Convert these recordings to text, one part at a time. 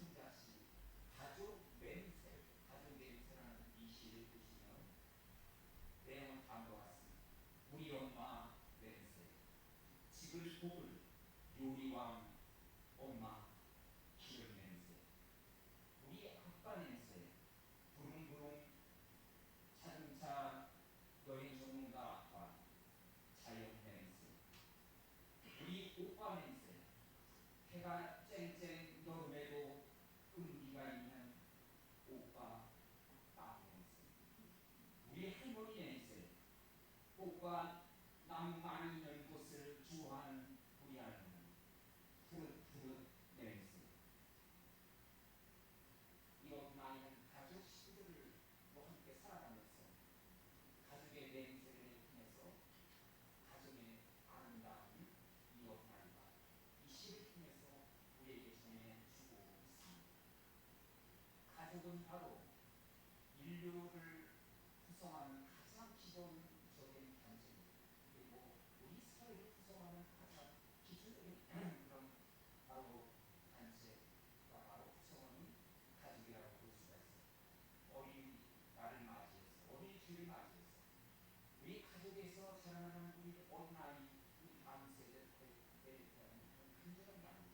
성자씨 가족 냄새, 가족 냄새라는 이 시를 보시면 내용은 다음과 같습니다. 우리 엄마 냄새, 집을 볶을 요리왕 엄마 기름 냄새, 우리 아빠 냄새, 부릉부릉 자동차 여행 전문가 아빠 자연 냄새, 우리 오빠 냄새, 해가 쨍쨍 여름에도 끈기가 있는 오빠 땀 냄새, 우리 할머니 냄새, 꽃과 나무 많이 있는 곳을 좋아하는 우리 할머니 푸릇푸릇 냄새. 이런 많은 가족 시들을 함께 살아가면서 가족의 냄새를 통해서 가정의 아름다운 이어나이가 이 시를 통해서 우리에게 전해주고 있습니다. 가족은 바로 인류를 구성하는 가장 기본적인 단체입니다. 그리고 우리 사회를 구성하는 가장 기준적인 그런 바로 단체가 바로 구성원이 가족이라고 볼 수가 있습니다. 어린 날을 맞이해서 어린 주일을 맞이해서 우리 가족에서 자라나는 우리 어린아이, 우리 다음 세대를 대표하는 간절한 마음.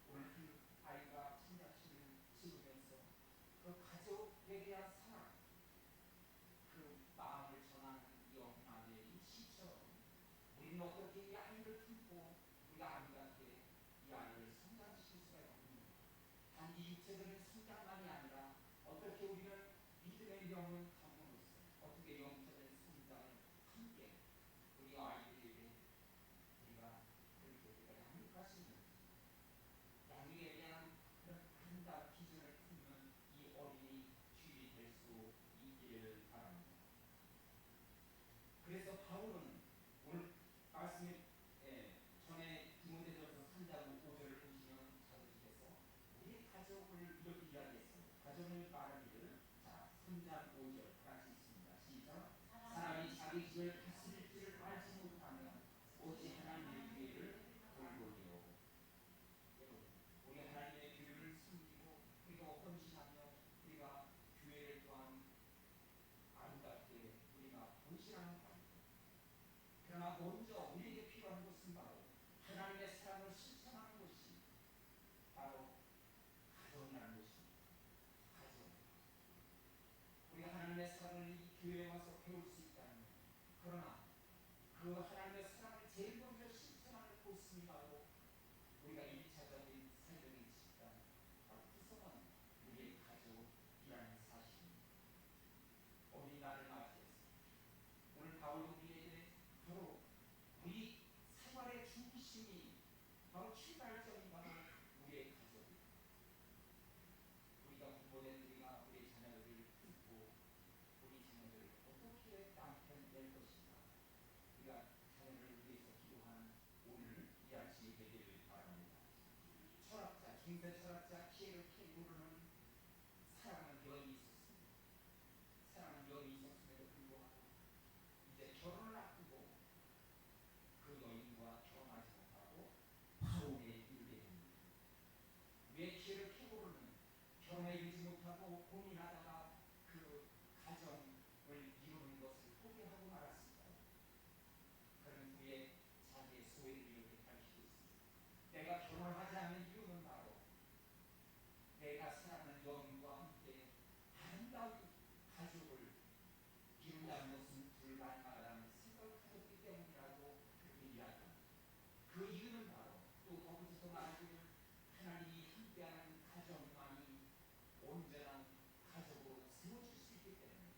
오늘 그 아이가 성장식을 지으면서 그 가족에 대한 사랑, 그 마음을 전하는 이 어린아이의 이 시처럼 우리는 어떻게 이 아이를 품고 우리가 아이한테 이 아이를 성장시킬 수가 있느냐. 단지 육체적인 성장만이 아니라 어떻게 우리는 믿음의 영혼 가문으로서 어떻게 영적인 성장을 함께 우리 아이들에게 우리가 그렇게 우리가 양육할 수 있는지, 양육에 대한 그런 아름다운 기준을 품는 이 어린이 주일이 될 수 있기를 바랍니다. 그래서 바울은 오늘 말씀에 전에 디모데전서 3장 5절을 보시면 자주께서 우리 가족을 이렇게 이야기했습니다. 가족을 말하기를, 자 3장 5절 같이 있습니다. 시작. 사람이 자기 집을 다스릴 줄을 알지 못하면 오직 하나님의 교회를 돌보리요. 여러분, 우리 하나님의 교회를 숨기고 우리가 헌신하며 우리가 교회를 또한 아름답게 우리가 헌신하는 겁니다. 그러나 먼저 우리에게 필요한 것은 바로 하나님의 사랑을 실천하는 것이 바로 가정이라는 것입니다. 가정. 우리가 하나님의 사랑을 이 교회에 와서 배울 수 있다는, 그러나 그 하나님의 사랑을 제일 먼저 실천하는 곳이 바로 우리가 1차적인 사역의 집단, 바로 구성원 우리의 가족이라는 사실입니다. 어린이날을 맞이해서 오늘 바울도 우리에게 바로 우리 생활의 중심이 바로 출발점이 바로 우리의 가족입니다. 우리가 부모된 우리가 우리 자녀들을 품고 우리 자녀들을 어떻게 남편 될 것인가, 우리가 자녀를 위해서 기도하는 오늘 이 아침이 되기를 바랍니다. 철학자, 중세 철학자 피에르 케이루르는 사랑은 연이 있었습니다. 사랑은 연이 있었음에도 불구하고 이제 결혼을 앞두고 그 여인과 결혼하지 못하고 파혼에 이르게 됩니다. 왜 피에르 케이루르는 결혼에 이르지 못하고 고민하다가 그 가정을 이루는 것을 포기하고 말았을까요? 그런 후에 자기의 소회를 이렇게 밝히고 있습니다. 내가 결혼하지 않은 이유는 바로 내가 사랑하는 여인과 함께 아름다운 가족을 이룬다는 것은 불가능하다는 생각을 가졌기 때문이라고 그렇게 이야기합니다. 그 이유는 바로 또 거기서도 말하기를 하나님이 함께하는 가정만이 온전한 가족으로 세워질 수 있기 때문에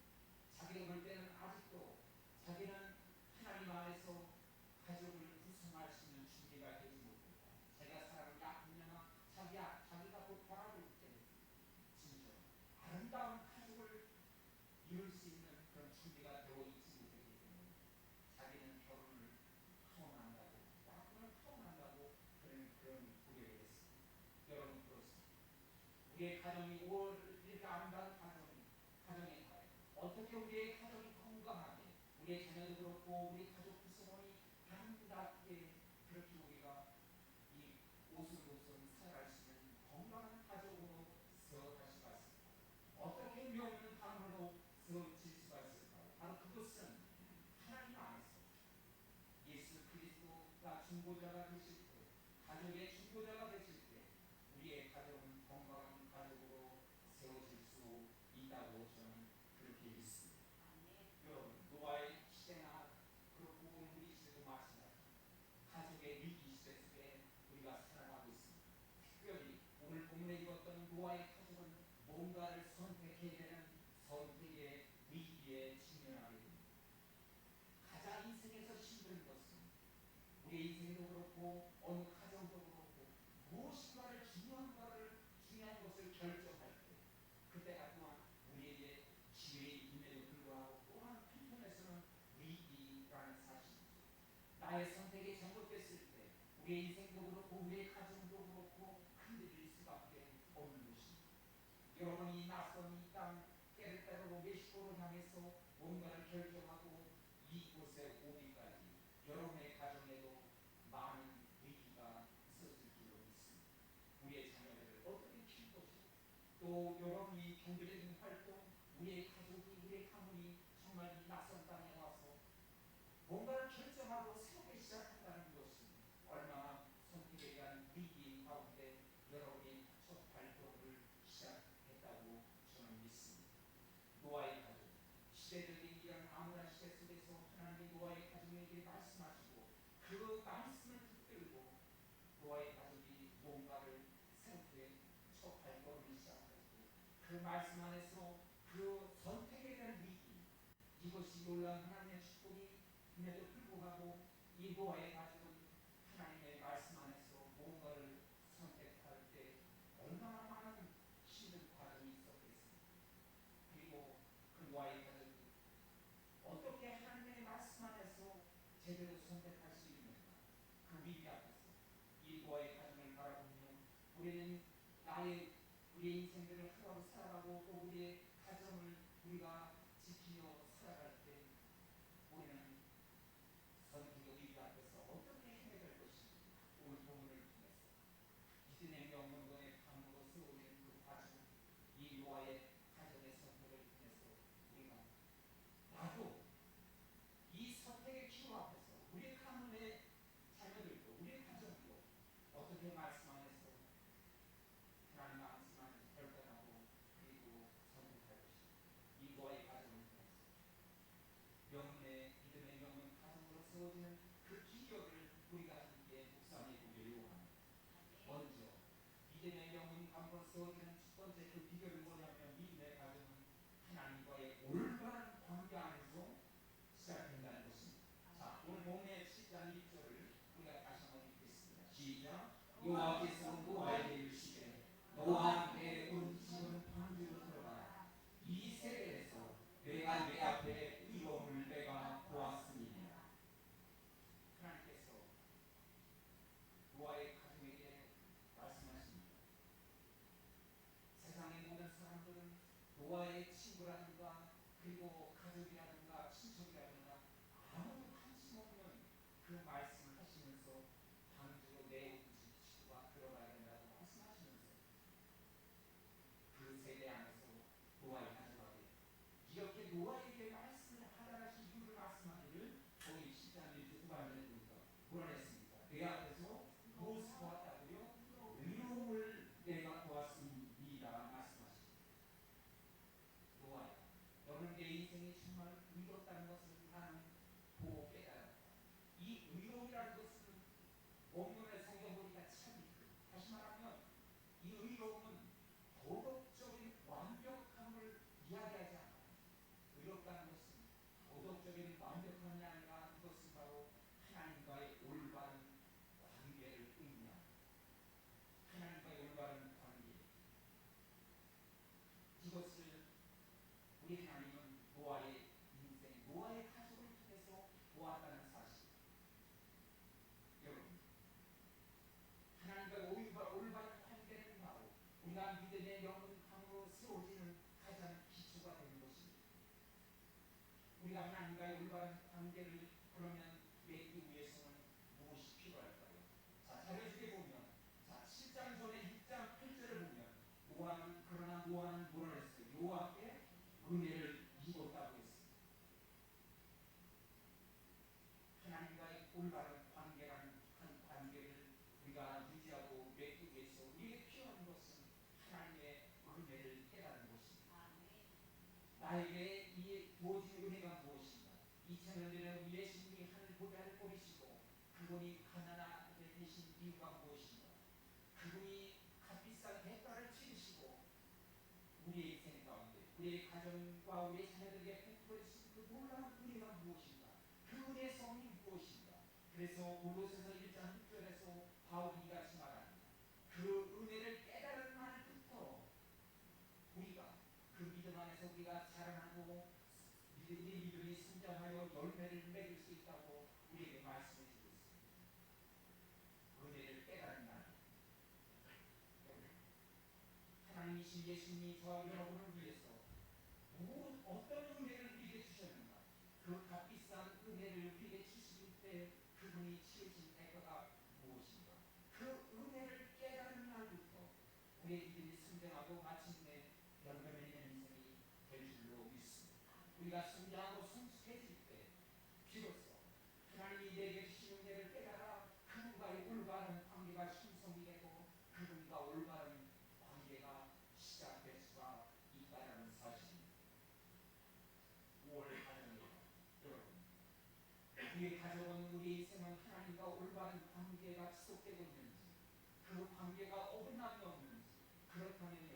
자기가 볼 때는 아직도 자기는 하나님 안에서 가족을 구성할 수 있는 준비가 되지 못했다. 자기가 사람을 약하면 자기가 곧 바라볼 때 진짜 아름다운 가족을 이룰 수 있는 그런 준비가 되어 있지 못했기 때문에 자기는 결혼을 파혼한다고, 약혼을 파혼한다고 그런 고백을 했습니다. 여러분 그렇습니다. 우리의 가정이 이렇게 아름다운 가정의 가해 어떻게 우리의 가정이 건강하게, 우리의 자녀도 그렇고 우리 가족 구성원이 아름답게 그렇게 우리가 이 오순도순 살아갈 수 있는 누가 중보자가 되실 때, 가족의 중보자가 되실 때 우리의 가족은 건강한 가족으로 세워질 수 있다고 저는 그렇게 믿습니다. 여러분, 노아의 시대나 그렇고 우리 시대도 마찬가지. 가족의 위기 시대 속에 우리가 살아가고 있습니다. 특별히 오늘 본문에 읽었던 노아의 가족은 뭔가를 선택해야 되는 선택의 위기에 직면하게 됩니다. 가장 인생에서 힘든 것은 우리 인생도 그렇고 어느 가정도 그렇고 무엇인가를 중요한 것을 결정할 때 그때가 또한 우리에게 기회임에도 불구하고 또한 한편에서는 위기라는 사실이죠. 나의 선택이 잘못됐을 때 우리의 인생도 그렇고 우리의 가정도 그렇고 흔들릴 수밖에 없는 것입니다. 여러분이 낯선 이 땅 때를 멕시코로 향해서 뭔가를 결정하고 이곳에 오기까지 여러분의 가정에도 많은 위기가 있었을 줄로 믿습니다. 우리의 자녀들을 어떻게 키울 것이고 또 여러분이 경제적인 활동, 우리의 가족이, 우리의 가문이 정말 이 낯선 땅에 와서 뭔가를 결정하고 새롭게 시작한다는 것은 얼마나 선택에 대한 위기 가운데 여러분이 첫 발걸음을 시작했다고 저는 믿습니다. 노아의 가족, 시대적인 이런 암울한 시대 속에서 하나님이 노아의 가족에게 말씀하시고 그 말씀을 붙들고 노아의 가족이 뭔가를 새롭게 첫 발걸음을 시작하고 그 말씀 안에서 그 선택에 대한 위기, 이것이 놀라운 하나님의 축복임에도 불구하고 이 노아의 가족은 하나님의 말씀 안에서 뭔가를 선택할 때 얼마나 많은 힘든 과정이 있었겠습니까? 그리고 그 노아의 가족이 어떻게 하나님의 말씀 안에서 제대로 선택할 수 있는가? 그 위기 앞에서 이 노아의 가정을 바라보며 우리의 인생들을 하루하루 살아가고 또 우리의 가정을 우리가 지키며 살아갈 때 우리는 선택의 위기 앞에서 어떻게 해야 될 것인지 오늘 본문을 통해서 믿음의 명문권의 강으로 세우는 그 과정, 이 노아의 가정의 선택을 통해서 우리가 나도 이 선택의 기로 앞에서 우리의 가문의 자녀들도 우리의 가정도 어떻게 말씀 안에서 하나님 말씀 안에서 결단하고 그리고 선택할 것인가. 이 노아의 가정을 통해서 명문의 믿음의 명문 가정으로 세워지는 그 비결을 우리가 함께 묵상해 보기를 요구합니다. 먼저 믿음의 명문 가정으로 세워지는 첫 번째 그 비결은 뭐냐면 믿음의 가정은 하나님과의 올바른 관계 안에서 시작된다는 것입니다. 자, 오늘 본문의 10장 1절을 우리가 다시 한번 읽겠습니다. 시작. 여호와께서 노아에게 이르시되 너와 내 온 집은 방주로 들어가라. 이 세대에서 내가 내 앞에 의로움을 내가 보았음이니라. 하나님께서 노아의 가족에게 말씀하십니다. 세상의 모든 사람들은 노아의 친구라든가 그리고 가족이라든가 친척이라든가 아무 관심 없는 그 말씀을 하시면서 방주로 내 집과 들어가야 된다고 말씀하시면서 그 세대 안에서 노아의 가족에게 이렇게 노아에게 말씀을 하달하신 이유를 말씀하기를 거기 10장 1절 후반전에 보니까 뭐라 했습니까? 내 앞에서 무엇을 보았다고요? 의로움을 내가 보았습니다 말씀하십니다. 노아야, 너는 내 인생이 정말 의롭다는 것을 나는 보고 깨달았다. 이 의로움이라는 것은 본문의 성경 보니까 참 다시 말하면 이 의로움은 도덕적인 완벽함을 이야기하지 않아요. 의롭다는 것은 도덕적인 완벽함이 아니라 이것은 바로 하나님과의 올바른 관계를 의미합니다. 하나님과의 올바른 관계. 이것을 우리 하나님은 노아의 인생, 노아의 가족을 통해서 보았다는 사실. 여러분, 하나님과의 올바른 관계는 바로 우리가 믿음의 영혼함으로 세워지는 가장 기초가 되는 것입니다. 우리가 하나님과의 올바른 관계를 그러면 맺기 위해서는 무엇이 필요할까요? 자, 자료집에 보면, 자, 7장 전에 6장 8절을 보면 그러나 노아는 뭐라 했어요? 여호와께 은혜를 입었다고 했습니다. 하나님과의 올바른 관계라는 나에게 이 주어진 은혜가 무엇인가? 2000년 전에 예수님이 하늘 보좌를 버리시고 그분이 가난하게 되신 이유가 무엇인가? 그분이 값비싼 대가를 치르시고 우리의 인생 가운데 우리의 가정과 우리의 자녀들에게 베풀으신 그 놀라운 은혜가 무엇인가? 그 은혜의 성이 무엇인가? 그래서 골로새서 1장 6절에서 바울이 이같이 말합니다. 그 은혜를 깨달은 날부터 우리가 그 믿음 안에서 우리가 자라나고 우리 믿음이 성장하여 열매를 맺을 수 있다고 우리에게 말씀해 주고 있습니다. 은혜를 깨달은 날, 하나님이신 예수님이 저와 여러분을 위해서 어떤 은혜를 우리에게 주셨는가? 그 값비싼 은혜를 우리에게 주실 때 그분이 치르신 대가가 무엇인가? 그 은혜를 깨달은 날부터 우리의 믿음이 성장하고 마침내 열매 맺는 인생이 될 줄로 믿습니다. 우리가 성장하고 성숙해질 때 비로소 하나님이 내게 주신 은혜를 깨달아 그분과의 올바른 관계가 형성이 되고 그분과 올바른 관계가 시작될 수가 있다는 사실입니다. 5월 가정입니다. 여러분, 우리의 가정은 우리의 인생은 하나님과 올바른 관계가 지속되고 있는지 그 관계가 어긋남이 없는지 그렇다면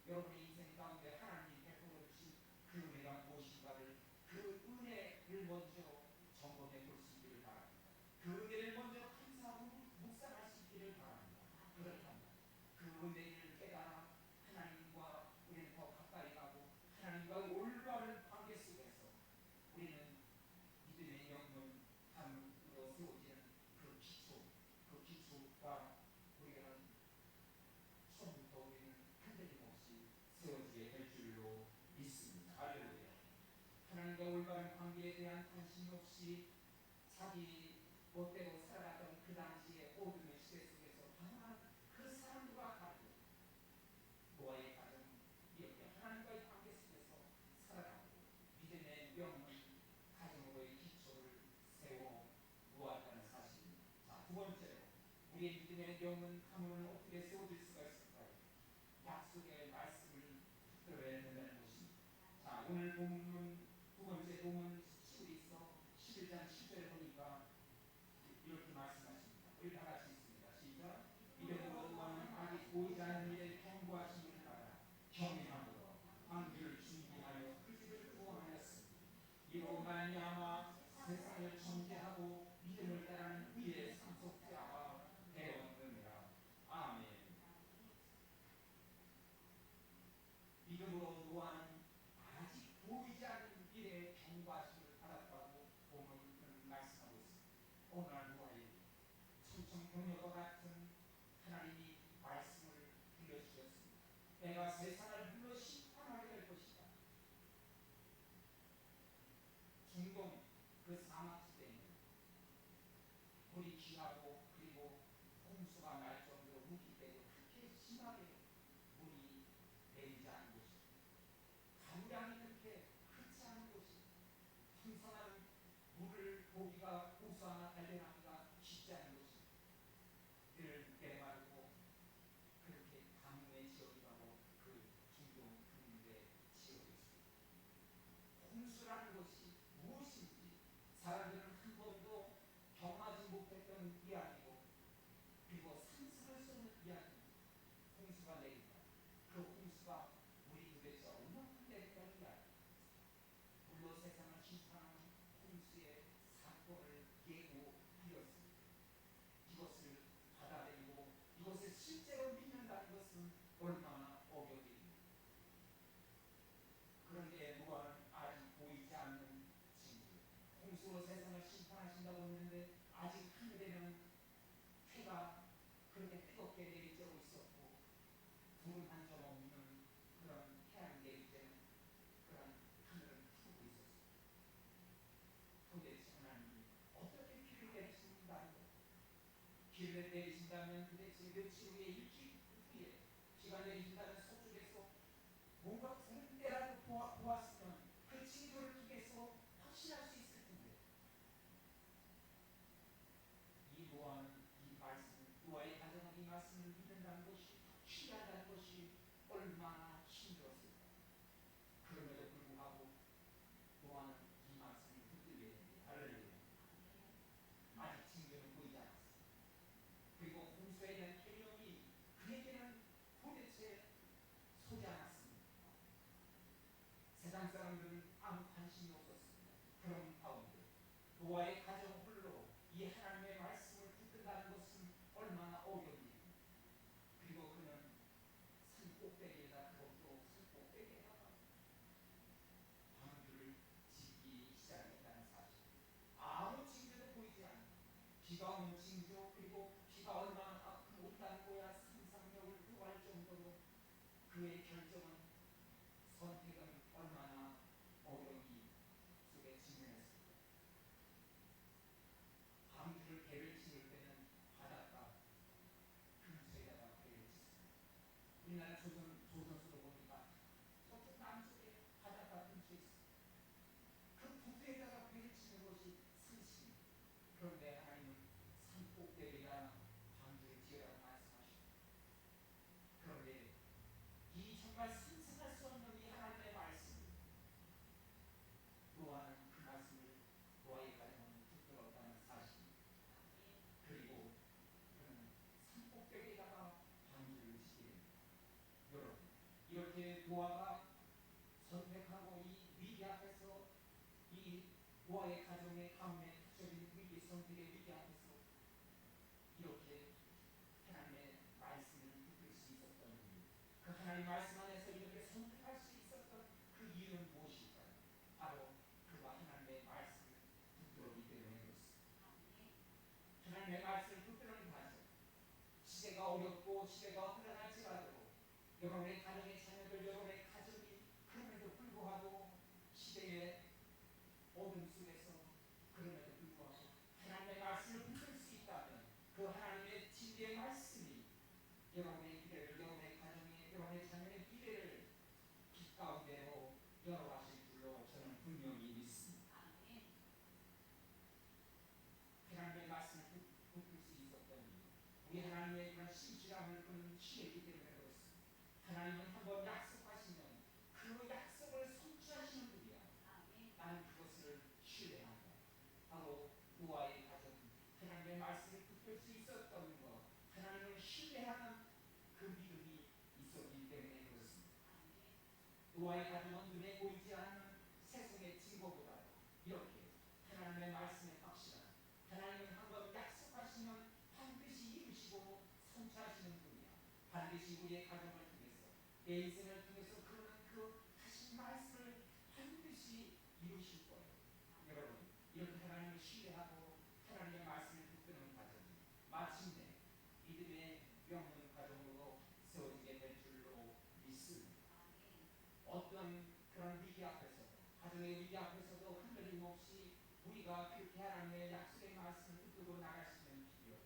여러분의 인생 가운데 하나님이 베풀어 주신 그 은혜가 무엇인가를 그 은혜를 먼저 점검해 볼 수 있기를 바랍니다. 그 은혜를 먼저 감사하고 묵상할 수 있기를 바랍니다. 그렇다면 그 은혜를 깨달아 하나님과 우리는 더 가까이 가고 하나님과 올바른 관계 속에서 우리는 믿음의 영문 담으로 세워지는 그 기초가 우리는 처음부터 우리는 흔들림없이 세워지게 될 줄로 믿습니다. 할렐루야. 하나님과 올바른 관계에 대한 관심이 없이 자기 멋대로 살아가던 그 당시의 어둠의 시대 속에서 다만 그 사람들과 같은 노아의 가정 이렇게 하나님과의 관계 속에서 살아가고 믿음의 영은 가정으로의 기초를 세워 놓았다는 사실입니다. 자, 두 번째로 우리의 믿음의 영은 가문은 어떻게 세워질 수가 있을까요? 약속의 말씀을 붙들어야 된다는 것입니다. 자, 오늘 본문 두 번째 본문 히브리서 11장 10절에 보니까 이렇게 말씀하십니다. 우리 다 같이 있습니다. 시작. 믿음으로 노아는 아직 보이지 않는 일에 경고하심을 받아 경외함으로 방주를 준비하여 그 집을 구원하였습니다. 이로 말미암아 세상을 정죄하고 믿음을 따르는 의의 상속자가 되었느니라. 아멘. 믿음으로 노아는 아직 보이지 않는 일에 경고하심을 받았다고 본문은 말씀하고 있습니다. 오늘 노아에게 청청병력과 같은 하나님이 말씀을 들려주셨습니다. 내가 세상을 불러 심판하게 될 것이다. 중동 그 사막지대에 물이 귀하고 그리고 홍수가 날 정도로 무기되고 그렇게 심하게 물이 내리지 않은 곳입니다. 강량이 그렇게 흔치 않은 곳입니다. 풍성한 물을 보기가 호수하나 발견하기가 쉽지 않은 곳입니다. 늘 메마르고 그렇게 가뭄의 지역이라고 그 중동 근대 지역이 있습니다. 홍수라는 것이 무엇인지 사람들은 한 번도 경험하지 못했던 이야기고 그리고 상상할 수 없는 이야기입니다. 홍수가 내린다. 그 홍수가 물이 도대체 얼마나 내린다는 이야기. 물로 세상을 심판하는 홍수의 사건을 예고하였습니다. 이것을 받아들이고 이것을 실제로 믿는다는 것은 얼마나 어려움입니다. 그런데 노아는 아직 보이지 않는 징조, 홍수로 세상을 심판하신다고 했는데 아직 하늘에는 해가 그렇게 뜨겁게 내리쬐고 있었고 구름 한 점 없는 그런 태양이 내리쬐는 그런 하늘을 푸고 있었습니다. 도대체 하나님이 어떻게 비를 내리신다는 것? 비를 내리신다면 도대체 며칠 후에 일주일 후에 비가 내리신다는 서쪽에서 뭔가 구름 때라도 보았으면 그 징조를 통해서 확신할 수 있을 텐데 이 노아는 이 말씀을 노아의 가정은 이 말씀을 믿는다는 것이 신뢰한다는 것이 얼마나 힘들었을까. 그리고 홍수에 대한 개념이 그에게는 도대체 서지 않았습니다. 세상 사람들은 아무 관심이 없었습니다. 그런 가운데 노아의 가정 홀로 이 하나님의 말씀을 붙든다는 것은 얼마나 어려운 일입니까? 그리고 그는 산 꼭대기에다, 그것도 산 꼭대기에다가 방주를 짓기 시작했다는 사실. 아무 징조도 보이지 않는, 비가 오는 징조, 그리고 비가 얼마나 온다는 거야 상상력을 요구할 정도로 그의 결정은, 선택은 얼마나 어려움이 속에 직면했습니다. 방주를 배를 지을 때는 바닷가 근처에다가 배를 짓습니다. 우리나라 조선소도 보니까 저쪽 남쪽에 바닷가 근처에 있습니다. 그 부두에다가 배를 치는 것이 상식입니다. 그런데 하나님은 산 꼭대기에다 방주를 지으라고 말씀하십니다. 그런데 이 정말 상상할 수 없는 이 하나님의 말씀, 노아는 그 말씀을, 노아의 가정은 붙들었다는 사실입니다. 그리고 그는 산 꼭대기에다가 방주를 짓게 됩니다. 여러분, 이렇게 노아가 선택하고 이 위기 앞에서, 이 노아의 가정의 가문의 적인 위기, 선택의 위기 앞에서 이렇게 하나님의 말씀을 붙들 수 있었던 이유, 그 하나님의 말씀 안에서 이렇게 선택할 수 있었던 그 이유는 무엇일까요? 바로 그가 하나님의 말씀을 붙들었기 때문에 그렇습니다. 하나님의 말씀을 붙드는 과정, 시대가 어렵고 시대가 흘러갈지라도 여러분의 가정의 자녀들, 여러분의 가정이 그럼에도 불구하고 시대의 어둠 속에서 그럼에도 불구하고 하나님의 말씀을 붙들 수 있다면 그 하나님의 진리의 말씀이 여러분의 미래를, 여러분의 가정의, 여러분의 자녀의 미래를 빛 가운데로 열어가실 줄로 저는 분명히 믿습니다. 하나님의 말씀을 붙들 수 있었던 이유, 우리 하나님의 그런 신실함을 그는 취했기 때문에 그렇습니다. 하나님은 한번 약속하시면 그 약속을 성취하시는 분이야. 나는 그것을 신뢰한다. 바로 노아의 가정, 하나님의 말씀을 붙들 수 있었던 것, 하나님을 신뢰하는 그 믿음이 있었기 때문에 그렇습니다. 노아의 가정은 눈에 보이지 않는 세상의 증거보다 이렇게 하나님의 말씀에 확실한, 하나님은 한번 약속하시면 반드시 이루시고 성취하시는 분이야. 반드시 우리의 가정을 통해서, 내 인생을 통해서 그는 그 하신 말씀을 반드시 이루실 거예요. 여러분, 이렇게 하나님을 신뢰하고 하나님의 말씀을 붙드는 과정이 마침내 믿음의 명문 가정으로 세워지게 될 줄로 믿습니다. 어떤 그런 위기 앞에서도, 가정의 위기 앞에서도 흔들림 없이 우리가 그렇게 하나님의 약속의 말씀을 붙들고 나가시는 비결,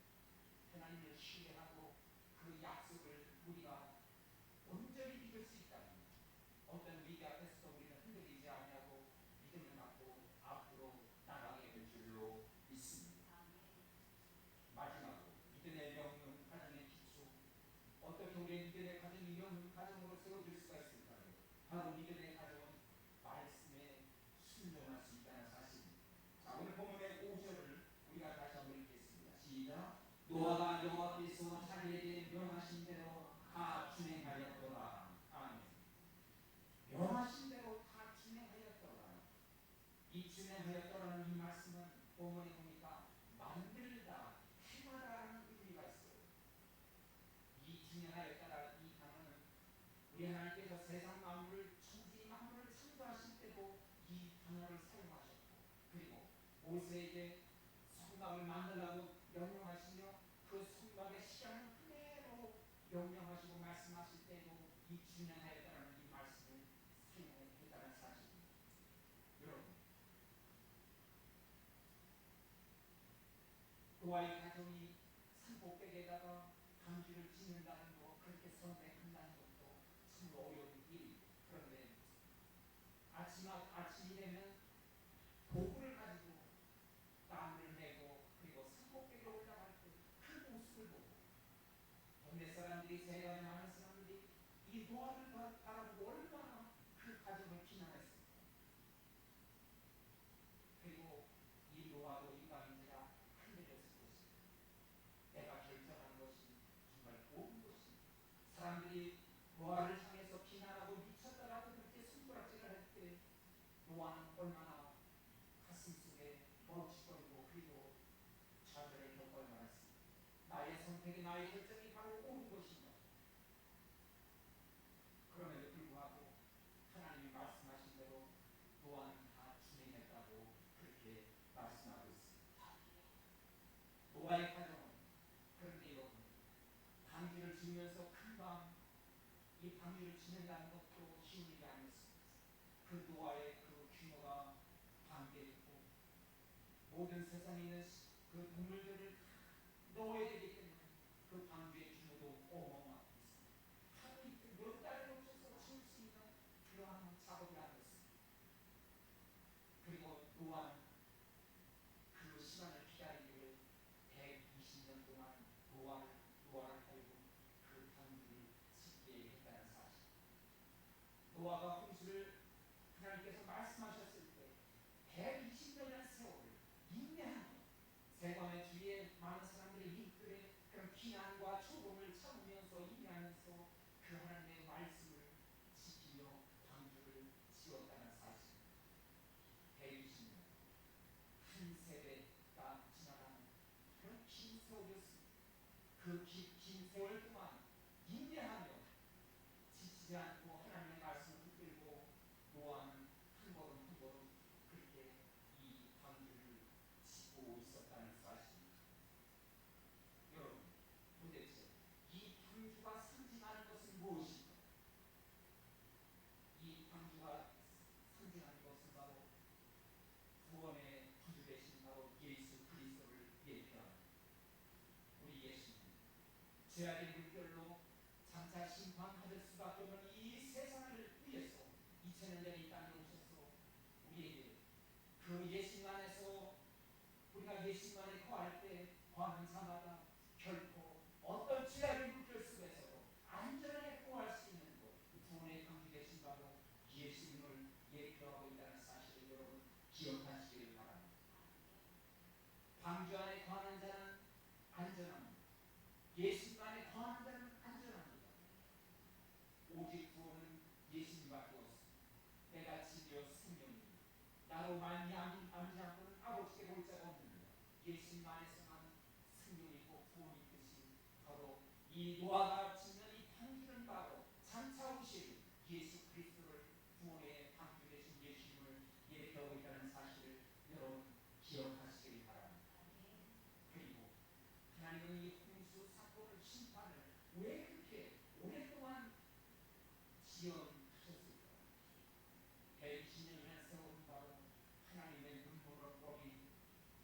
하나님을 신뢰하고 그 약속을 우리가 온전히 믿을 수 있다면 어떤 위기 앞에서도 우리는 흔들리지 않냐고 믿음을 갖고 앞으로 나가게 될 줄로 믿습니다. 마지막으로 믿음의 명문 가정의 기초, 어떻게 우리의 믿음의 가정이 명문 가정으로 세워질 수가 있을까요? 바로 믿음의 가정은 말씀에 순종할 수 있다는 사실입니다. 자, 오늘 본문의 5절을 우리가 다시 한번 읽겠습니다. 시작. 노아가 여호와께서 자기에게 명하신 대로 다 준행하였더라. 아멘. 명하신 대로 다 준행하였더라. 이 준행하였더라는 이 말씀은 본문에 보니까 만들다, 행하다라는 의미가 있어요. 이 준행하였다라는 이 단어는 우리 하나님께서 세상 만물을, 천지 만물을 창조하실 때도 이 단어를 사용하셨고, 그리고 모세에게 성막을 만들라고 명령하시며 그 성막의 시간을 그대로 명령하시고 말씀하실 때도 이 준행하였다라는 이 말씀을 사용했다는 사실입니다. 여러분, 노아의 가정이 산 꼭대기에다가 방주를 짓는다는 것, 그렇게 선택한다는 것도 참 어려운 일입니다. 그런데 아침이 되면 도구를 가지고 나무를 메고 그리고 산 꼭대기로 올라갈 때 그 모습을 보고 동네 사람들이, 세상에 많은 사람들이 이 노아를 바라보고 얼마나 그 가정을 비난했습니까? 그리고 이 노아도 인간인지라 흔들렸을 것입니다. 내가 결정한 얼마나 가슴 속에 멈칫거리고 그리고 좌절을 겪고 말았습니다. 나의 선택이 나의 결정이 바로 옳은 것인가. 그럼에도 불구하고 하나님이 말씀하신 대로 또한 다 준행했다고 그렇게 말씀하고 있습니다. 노아의 가정은 그런데 여러분 방주를 지으면서 금방 이 방주를 지낸다는 것도 쉬운 일이 아니었습니다. 그 노아의 그 규모가 방대했고 모든 세상에 있는 그 동물들을 넣어야 되기 때문에 그 방주의 규모도 어마어마하고 있습니다. 하루 이틀 몇 달에 걸쳐서 지을 수 있는 그러한 작업이 아니었습니다. 그리고 노아는 그 시간을 기다리기를 120년 동안 노아를 달고 그 방주를 짓게 했다는 사실. 노아가 홍수를 하나님께서 말씀하셨을 때 120년의 세월을 인내하며 세관의 주위에 많은 사람들의 이들의 그런 비난과 조롱을 참으면서 인내하면서 그 하나님의 말씀을 지키며 방주를 지었다는 사실. 120년 한 세대가 지나가는 그런 긴 세월이었습니다. 그 긴 세월 동안 인내하며 지치지 않고 하나님의 말씀을 붙들고 노아는 한 걸음 한 걸음 그렇게 이 방주를 짓고 있었다는 사실입니다. 여러분, 도대체 이 방주가 상징하는 것은 무엇일까? 이 방주가 상징하는 것은 바로 구원의 구주 되신 바로 예수 그리스도를 예표합니다. 우리 예수님 죄악의 물결로 장차 심판받을 수밖에 없는 이 세상을 위해서 2000년 전에 이 땅에 오셔서 우리에게 그 예수님 안에서 우리가 예수님 안에 거할 때 거하는 자마다 결코 어떤 죄악의 물결 속에서도 안전하게 거할 수 있는 것, 구원의 방주 되신 바로 예수님을 예표하고 있다는 사실을 여러분 기억하시기를 바랍니다. 방주 안에 거하는 자는 안전합니다. 예수님 안에 거하는 자는 안전합니다. 오직 구원은 예수님밖에 없습니다. 내가 진리요 생명입니다. 나로 말미암지 않고는 아버지께 볼 자가 없느니라. 예수님 안에서만 생명이 있고 구원이 있듯이 바로 이 노아가 짓는 이 방주는 바로 장차 오실 예수 그리스도를 구원의 방주 되신 예수님을 예표하고 있다는 사실을 여러분 기억하시기 바랍니다. 그리고 하나님은 이 홍수 사건을 심판을 왜 그렇게 오랫동안 지연하셨을까? 120년이라는 세월은 바로 하나님의 눈물을 버린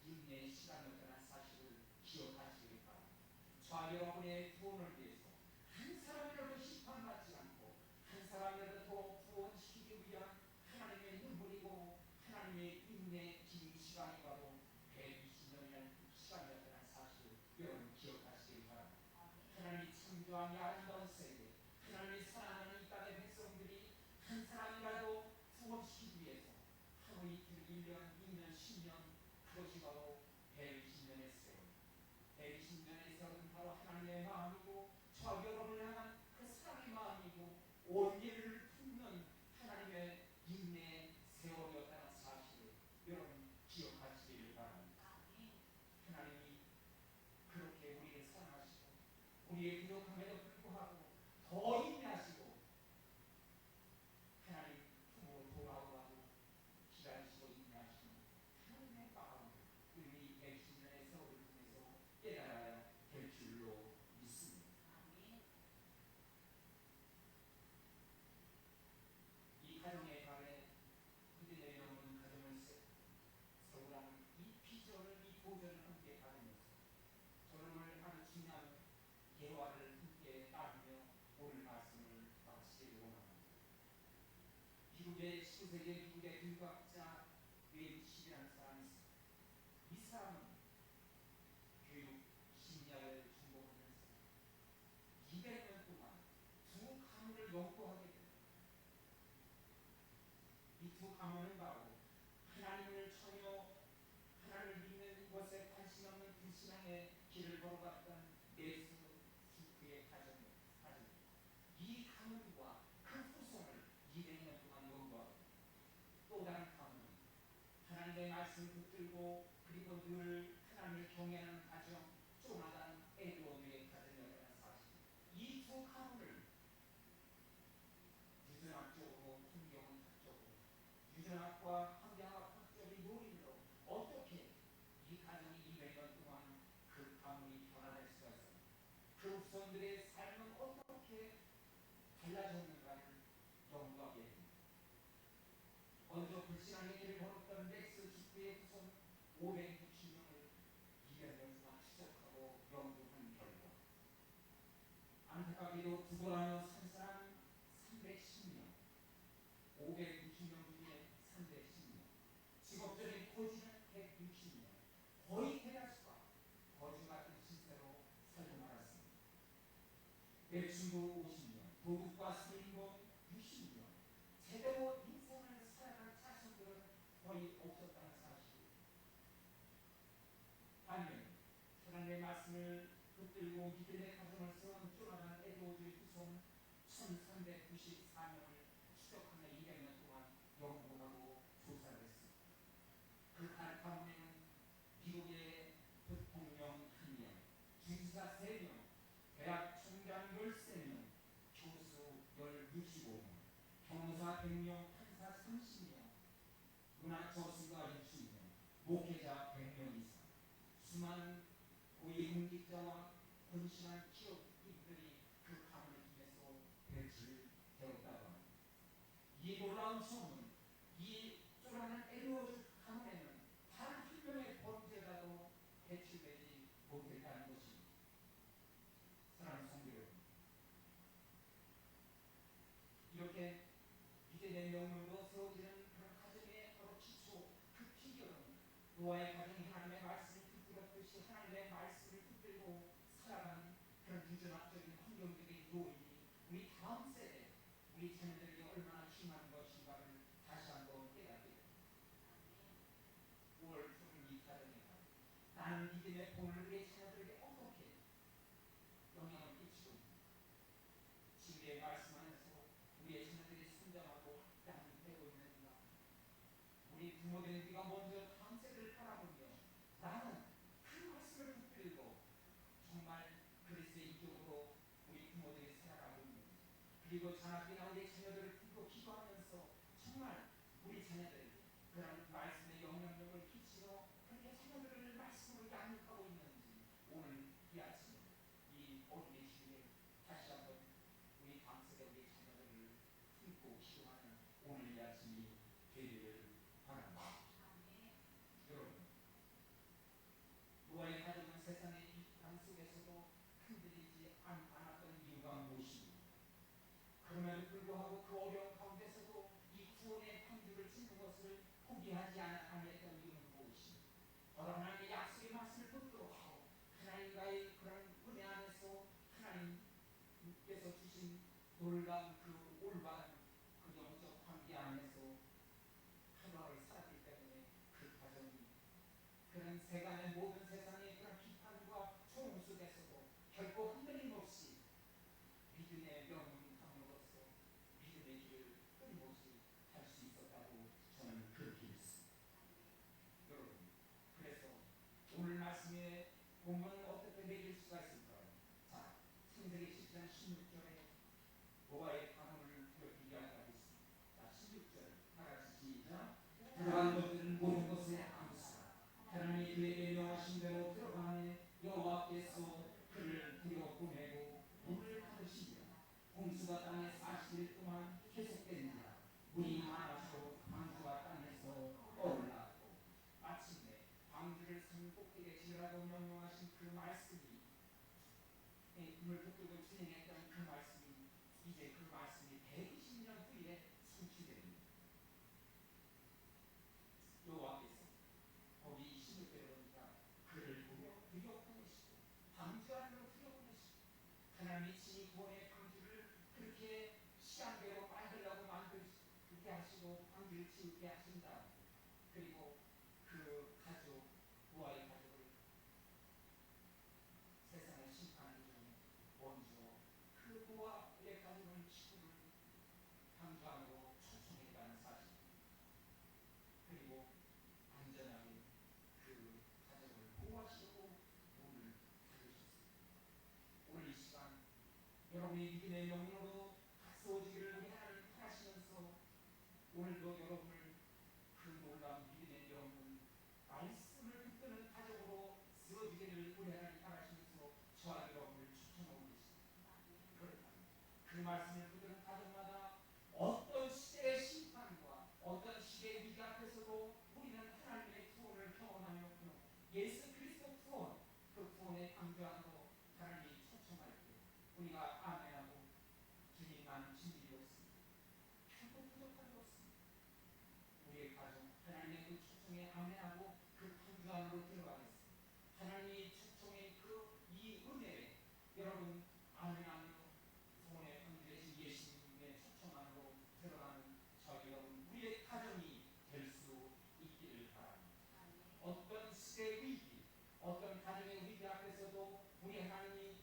인내의 시간이었다는 사실을 기억하시기 바랍니다. 저와 여러분의 구원을 위해서 한 사람이라도 심판받지 않고 한 사람이라도 더 구원시키기 위한 하나님의 눈물이고 하나님의 인내의 긴 시간이 바로 120년이라는 시간이었다는 사실을 여러분 기억하시기 바랍니다. 하나님이 창조한 이 아름다운 세계, 하나님이 사랑하는 이 땅의 백성들이 한 사람이라도 구원시키기 위해서 하루 이틀 1년, 2년, 10년 그것이 바로 120년의 세월. 120년의 세월은 바로 하나님의 마음이고 저와 여러분을 향한 그 사랑의 마음이고 온리를 품는 하나님의 인내의 세월이었다는 사실을 여러분 기억하시기를 바랍니다. 하나님이 그렇게 우리를 사랑하시고 우리의 부족함에도 불구하고 더 인내하시고 하나님 품으로 돌아오라고 기다리시고 인내하시는 하나님의 마음을 우리 110년의 세월을 통해서 깨달아야 될 줄로 믿습니다. 이 가정의 밤에 흔들려 있는 가정을 세우라는 이 비전을, 이 도전을 함께 가지면서 저를 아주 중요한 예화를 함께 나누며 오늘 말씀을 마치기를 원합니다. 미국의 19세기 미국의 교육학자 웨인십이라는 사람이 있습니다. 이 사람은 교육 심리학을 전공하면서 200년 동안 두 가문을 연구하게 됩니다. 이 두 가문은 바로 하나님을 전혀 하나님을 믿는 것에 관심 없는 불신앙의 길을 걸어갔던 네스 후크의 가정입니다. 이 가문과 그 후손을 200년 동안 연구하고 또 다른 가문은 하나님의 말씀을 붙들고 그리고 늘 하나님을 경외하는 가정, 쪼마다는 에드워드의 가정이라는 사실, 이 두 가문을 유전학적으로, 환경학적으로, 유전학과 환경학적인 요인으로 어떻게 이 가정이 200년 동안 그 가문이 변화될 수가 있어요. 그 후손들의 삶은 어떻게 달라졌는가를 연구하게 됩니다. 먼저 불신앙의 길을 걸었던 렉스 주크의 후손 560명을 200년 동안 추적하고 연구한 결과, 안타깝게도 구걸하며 산 사람 310명, 560명 중에 310명, 직업적인 토지는 160명, 거의 대다수가 거지 같은 신세로 살고 말았습니다. 매춘도 50명, 도둑과 살인범 60명, 제대로 인생을 살아갈 자손들은 거의 없었다는 사실입니다. 반면 하나님의 말씀을 붙들고 믿음의 가정을 세운 쪼나단 에드워드의 후손 1394명을 추적하며 200년 동안 연구하고 조사를 했습니다. 그 가문에는 미국의 대통령 1명, 주지사 3명, 대학 총장 13명, 교수 65명, 변호사 100명, 판사 30명, 문화저술가 60명, 목회자 100명 이상, 수많은 고위공직자와 헌신한 기업인들이 그 가문을 통해서 배출되었다고 합니다. 이 놀라운 소문, 이 쪼라는 에드워드 가문에는 단 한 명의 범죄자도 배출되지 못했다는 것입니다. 사랑하는 성도 여러분, 이렇게 믿음의 명령으로 세워지는 그런 가정의 바로 기초, 그 비결은 노아의 가정이 하나님의 말씀을 붙들었듯이 하나님의 말씀을 붙들고 살아가는 그런 유전학적인 환경적인 요인이 우리 다음 세대, 우리 자녀들에게 얼마나 중요한 것인가를 다시 한번 깨닫게 됩니다. 5월 푸른 이 가정에 나는 믿음의 본을 우리 자녀들에게 어떻게 영향을 끼치고 있습니다. 진리의 말씀 안에서 우리의 자녀들이 성장하고 확장되고 있는가? 우리 부모된 우리가 먼저 다음 세대를 바라보며 나는 그 말씀을 붙들고 정말 그리스도의 인격으로 우리 부모들이 살아가고 있는지, 그리고 자나비나 우리 자녀들을 두고 기도하면서 정말 우리 자녀들에게 그런 말씀의 영향력을 끼치며 그렇게 자녀들을 말씀으로 양육하고 있는지, 오늘 이 아침에 이 어린이 주일에 다시 한번 우리 다음 세대 우리 자녀들을 품고 기도하는 오늘 이 아침이 되기를 바랍니다. 여러분, 노아의 가정은 세상의 비판 속에서도 흔들리지 않았던 이유가 무엇입니까? 그럼에도 불구하고 그 어려운 가운데서도 이 구원의 판주를 짓는 것을 포기하지 아니했던 이유는 무엇입니까? 바로 하나님의 약속의 말씀을 붙들고 하나님과의 그런 은혜 안에서 하나님께서 주신 놀라운 그 올바른 그 영적 관계 안에서 하루하루 살았기 때문에 그 가정이 그런 세간의 모든 세상의 그런 비판과 조롱 속에서도 결코 흔들림 없이 믿음의 명문함으로써 믿음의 길을 끊임없이 할 수 있었다고 저는 그렇게 믿습니다. 여러분, 그래서 오늘 말씀에 보면 어떻게 매길 수가 있을까요? 자, 창세기 10장 16절에 노아의 가문을 그렇게 이야기하고 있습니다. 자, 16절 다같이 시작. 들어간 것들은 모든 것에 감사하라. 하나님이 그에게 명하신 대로 들어가니 여호와께서 그를 들여보내고 물을 가르시며 홍수가 땅에 40일 동안 계속된지라. 물이 많아져 방주가 땅에서 떠올랐고 마침내 방주를 산 꼭대기에 지으라고 명령하신 그 말씀이, 물을 붙들고 진행했던 그 말씀이 이제 그 말씀이 120년 후에 성취됩니다. 여호와께서 거기 16절에 보니까 그를 들여보내시고 방주 안으로 들여보내시고, 하나님이 친히 구원의 방주를 그렇게 시간대로 만들라고 그렇게 하시고 방주를 지우게 하신다. 그리고 그 가족, 노아의 가족을 세상을 심판하기 전에 먼저 그 노아의 가족을 지구를 방주 안으로 초청했다는 사실, 그리고 여러분의 믿음의 영으로 다스워지기를 우리 하나님 하시면서 오늘도 여러분을 그 놀라운 믿음의 영은 말씀을 붙드는 가족으로 쓰여지기를 우리 하나님 바라시면서 저와 여러분을 추천하고 계십니다. 그렇다면 그 말씀을 붙드는 가족마다 어떤 시대의 심판과 어떤 시대의 위기 앞에서도 우리는 하나님의 구원을 경험하며 예수 그리스도 구원, 그 구원의 강조 안으로 하나님이 초청할 때 우리가 아멘하고 주님 나는 진리로 없습니다. 결코 부족한 것 없습니다. 우리의 가정 하나님의 그 초청에 아멘하고 그 강조 안으로 들어가겠습니다. 하나님이 초청의 그 이 은혜에 여러분 아멘하며 구원의 강조 되신 예수님의 초청 안으로 들어가는 저희 여러분 우리의 가정이 될 수 있기를 바랍니다. 어떤 시대의 위기, 어떤 가정의 위기 앞에서도 우리 하나님이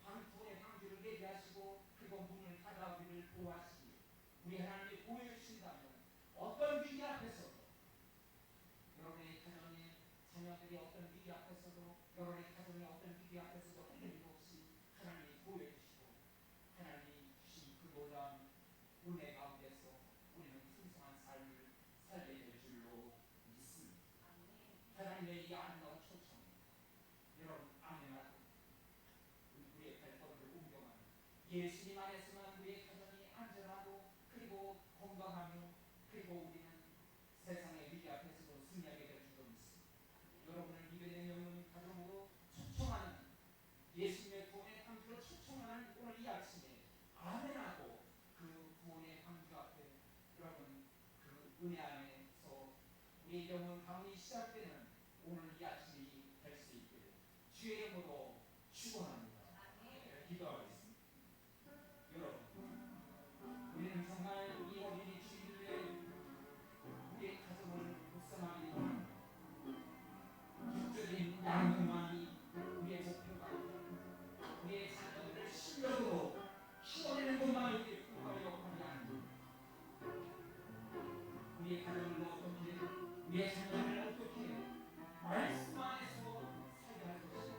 방통의 방주를 내게 하시고 그리고 문을 닫아우리를 보호하시기 우리 하나님이 보여주신다면 어떤 위기 앞에서도 여러분의 가정의 자녀들이 어떤 위기 앞에서도 여러분의 가정의 어떤 위기 앞에서도 흔들림 없이 하나님이 보여주시고 하나님이 주신 그 놀라운 은혜 가운데서 우리는 풍성한 삶을 살게 될 줄로 믿습니다. 하나님의 이 아름다운 초청입니다. 여러분 아멘하고 우리의 발걸음을 옮겨가는 예수님 안에서만 우리의 가정이 안전하고 그리고 건강하며 그리고 우리는 세상의 위기 앞에서도 승리하게 될 줄로 믿습니다. 여러분을 믿음의 영혼 가정으로 초청하는 예수님의 구원의 방주로 초청하는 오늘 이 아침에 아멘하고 그 구원의 방주 앞에 여러분 그 은혜 안에서 우리의 영혼 가문이 시작되는 오늘 이 아침이 될 수 있기를 주의 이름으로 축원합니다. 기도하겠습니다. 여러분 우리는 정말 이 어린이 주일에 우리의 가정을 묵상하기 원합니다. 육적인 양육만이 우리의 목표가 아니라 우리의 자녀들을 실력으로 키워내는 것만 우리의 꿈과 역할이 아닙니다. 우리의 가정을 어떻게 우리의 자녀들을 어떻게 말씀 안에서 살게 할 것인가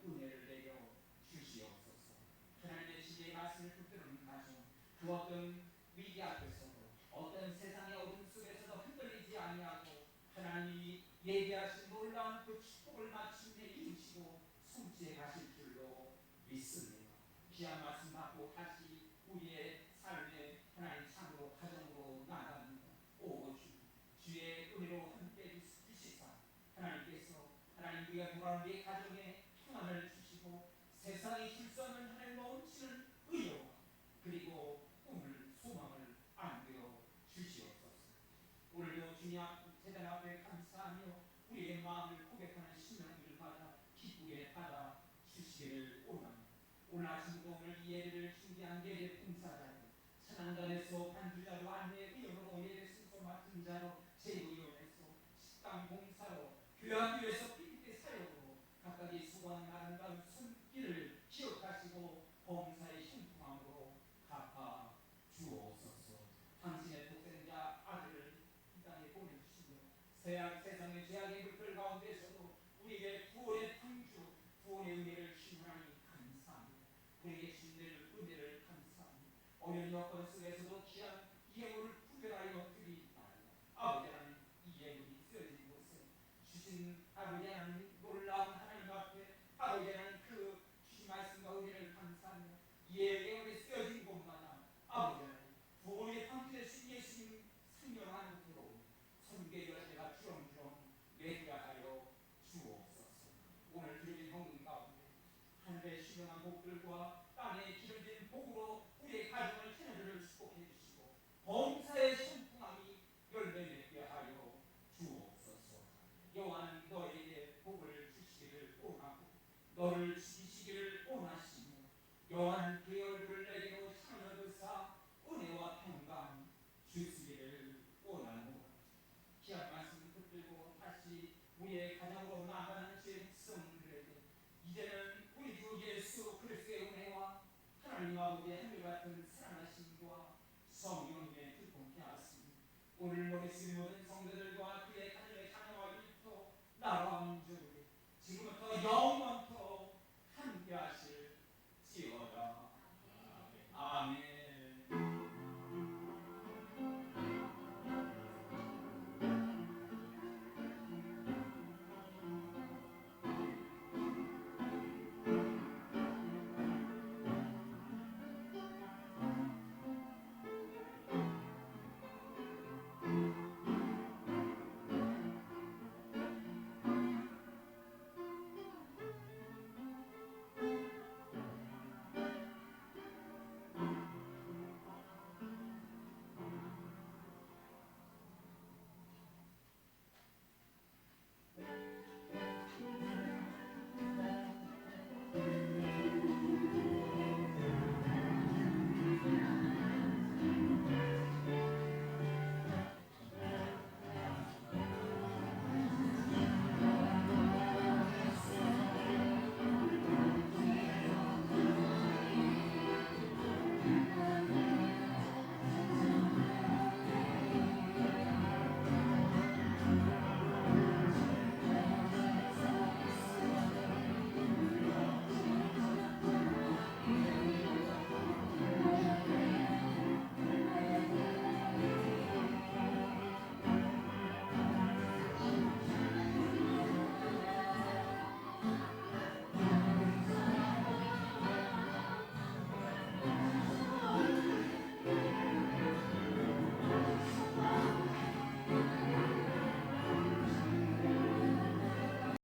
은혜를 내려 주시옵소서. 하나님의 지혜의 말씀을 붙드는 가정, 그 어떤 위기 앞에서도 어떤 세상의 어둠 속에서도 흔들리지 아니하고 하나님이 예비하신 놀라운 그 축복을 마침내 이루시고 성취해 가실 줄로 믿습니다. 귀한 말씀 받고 다시 우리의 삶에 하나님 창으로 가정으로 나갑니다. 오고 주의 은혜로 함께 주시사 하나님께서 하나님 우리가 돌아온 우리의 가정에 평안을 주시고 세상의 질서는 하나님 넘치는 의와 그리고 꿈을 소망을 안겨 주시옵소서. 오늘도 주님 제단 앞에 감사하며 우리의 마음을 고백하는 신앙들마다 기쁘게 받아 주시기를 원합니다. 오늘 아침도 오늘 이 예배를 준비한 예배 봉사자로 찬양단에서 반주자로 안내 의원으로 예배 순서 맡은 자로 제의위원회에서 식당 봉사로 교회학교에서 빈대 사역으로 각각의 수고한 아름다운 손길을 기억하시고 범사의 흉통함으로 갚아 주옵소서. 당신의 독생자 아들을 이 땅에 보내주시며 세상의 죄악의 물들 가운데서도 우리에게 구원의 방주 구원의 은혜를 주신 하나님 감사합니다. 우리에게 주신 은혜를 감사합니다. 어려운 여건 속에서도 귀한 예물을 구별하여 드리나이다. 아버지 하나님, 이 예물이 쓰여진 곳에 주신 아버지 하나님 놀라운 하나님 앞에 아버지 하나님 그 주신 말씀과 은혜를 감사하며 예물이 쓰여진 곳마다 아버지 하나님 구원의 방주에 주신 예수님 생명하는 도로 선계 열매가 주렁주렁 맺게 하여 주옵소서. 오늘 드리는 헌금 가운데 하늘의 신령한 복들과